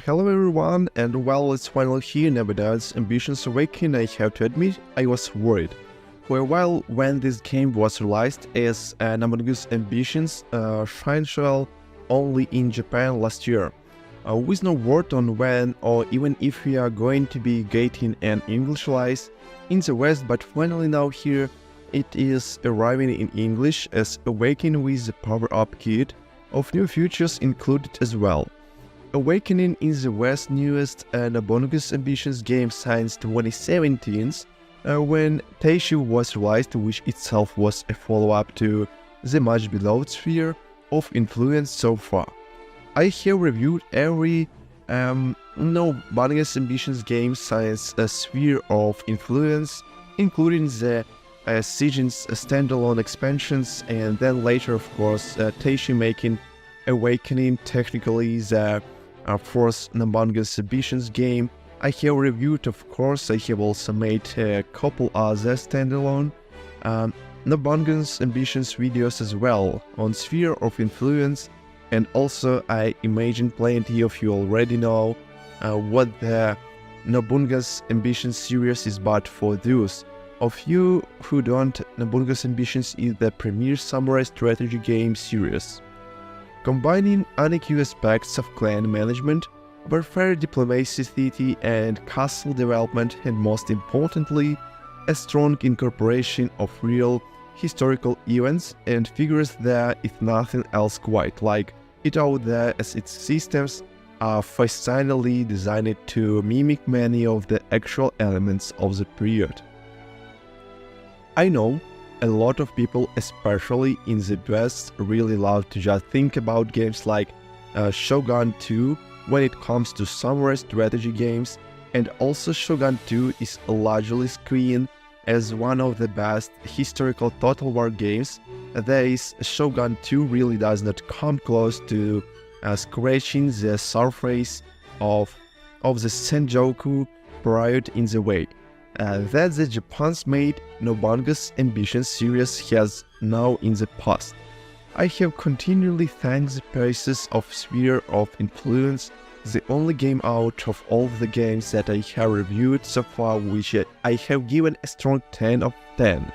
Hello everyone, and well, it's finally here. Nobunaga's Ambitions Awaken. I have to admit, I was worried. For a while, when this game was released as Nobunaga Ambitions Shell only in Japan last year, with no word on when or even if we are going to be getting an English release in the West, but finally now here it is arriving in English as Awaken with the power-up kit of new features included as well. Awakening is the West's newest Nobunaga Ambitions game since 2017, when Teishi was released, which itself was a follow-up to the much beloved Sphere of Influence so far. I have reviewed every Nobunaga Ambitions game since a Sphere of Influence, including the Seasons standalone expansions, and then later, of course, Teishi making Awakening technically the fourth Nobunaga Ambitions game. I have reviewed, of course. I have also made a couple other standalone Nobunaga Ambitions videos as well on Sphere of Influence, and also I imagine plenty of you already know what the Nobunaga Ambitions series is, but for those of you who don't, Nobunaga Ambitions is the premier samurai strategy game series, combining unique aspects of clan management, warfare, diplomacy, city and castle development, and most importantly, a strong incorporation of real historical events and figures that if nothing else quite like it out there, as its systems are fascinatingly designed to mimic many of the actual elements of the period. I know a lot of people, especially in the West, really love to just think about games like Shogun 2 when it comes to samurai strategy games, and also Shogun 2 is largely screened as one of the best historical Total War games. That is, Shogun 2 really does not come close to scratching the surface of the Senjoku period in the way that the Japan's made Nobunaga Ambitions series has now in the past. I have continually thanked the praises of Sphere of Influence, the only game out of all the games that I have reviewed so far which I have given a strong 10 of 10.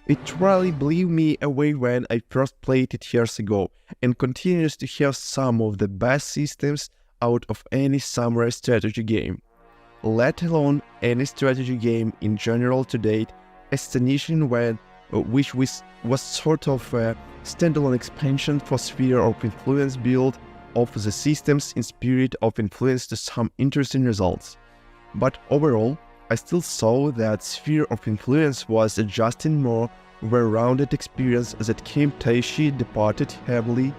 It really blew me away when I first played it years ago, and continues to have some of the best systems out of any samurai strategy game, let alone any strategy game in general to date. Astonishing which was sort of a standalone expansion for Sphere of Influence build of the systems in Spirit of Influence to some interesting results. But overall, I still saw that Sphere of Influence was a just more well-rounded experience that Kim Taishi departed heavily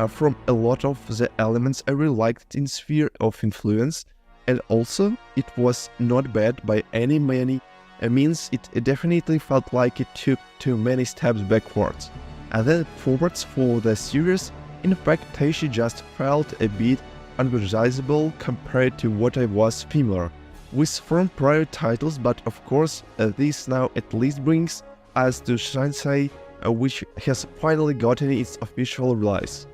from a lot of the elements I really liked in Sphere of Influence. And also, it was not bad by any means. It definitely felt like it took too many steps backwards and then forwards for the series. In fact, Taishi just felt a bit unrecognizable compared to what I was familiar with from prior titles, but of course, this now at least brings us to Shinsei, which has finally gotten its official release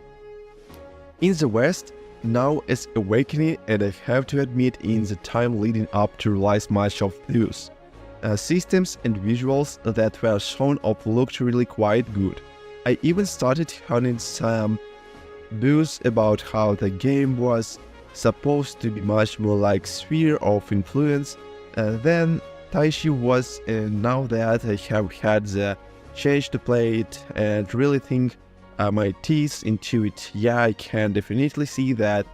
in the West now as Awakening, and I have to admit, in the time leading up to release, much of those systems and visuals that were shown off looked really quite good. I even started hearing some buzz about how the game was supposed to be much more like Sphere of Influence than Taishi was, and now that I have had the chance to play it and really think my teeth into it, yeah, I can definitely see that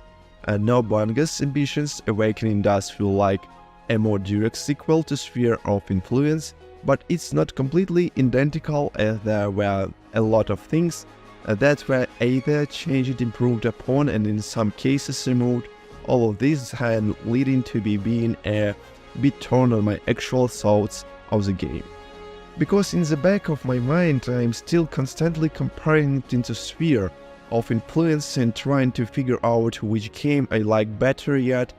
Nobunaga Ambitions Awakening does feel like a more direct sequel to Sphere of Influence, but it's not completely identical, as there were a lot of things that were either changed, improved upon, and in some cases removed. All of this had leading to being a bit torn on my actual thoughts of the game. Because in the back of my mind, I'm still constantly comparing it into Sphere of Influence and trying to figure out which game I like better yet.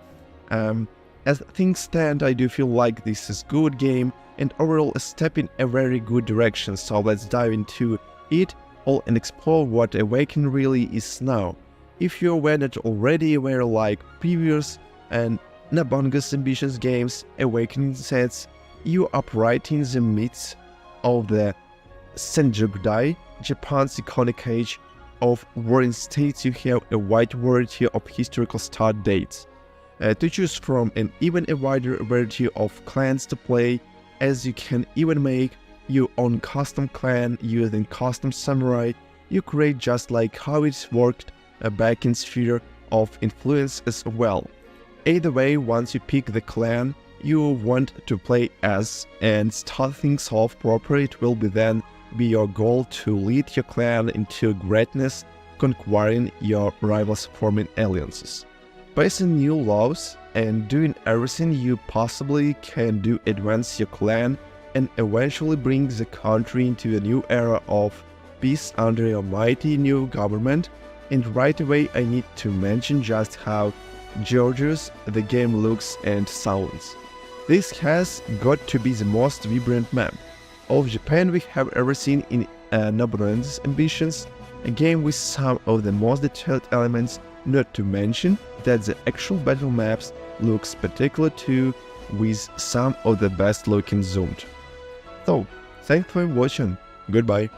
As things stand, I do feel like this is a good game and overall a step in a very good direction, so let's dive into it all and explore what Awaken really is now. If you were not already aware, like previous and Nobunaga's ambitious games, Awakening sets you up right in the midst of the Senjutsu, Japan's iconic age of warring states. You have a wide variety of historical start dates to choose from, and even a wider variety of clans to play, as you can even make your own custom clan using custom samurai you create, just like how it's worked back in Sphere of Influence as well. Either way, once you pick the clan you want to play as and start things off properly, it will then be your goal to lead your clan into greatness, conquering your rivals, forming alliances. Passing new laws and doing everything you possibly can do advance your clan and eventually bring the country into a new era of peace under your mighty new government. And right away I need to mention just how gorgeous the game looks and sounds. This has got to be the most vibrant map of Japan we have ever seen in Nobunaga's Ambitions, a game with some of the most detailed elements, not to mention that the actual battle maps look spectacular too, with some of the best looking zoomed. So, thanks for watching, goodbye.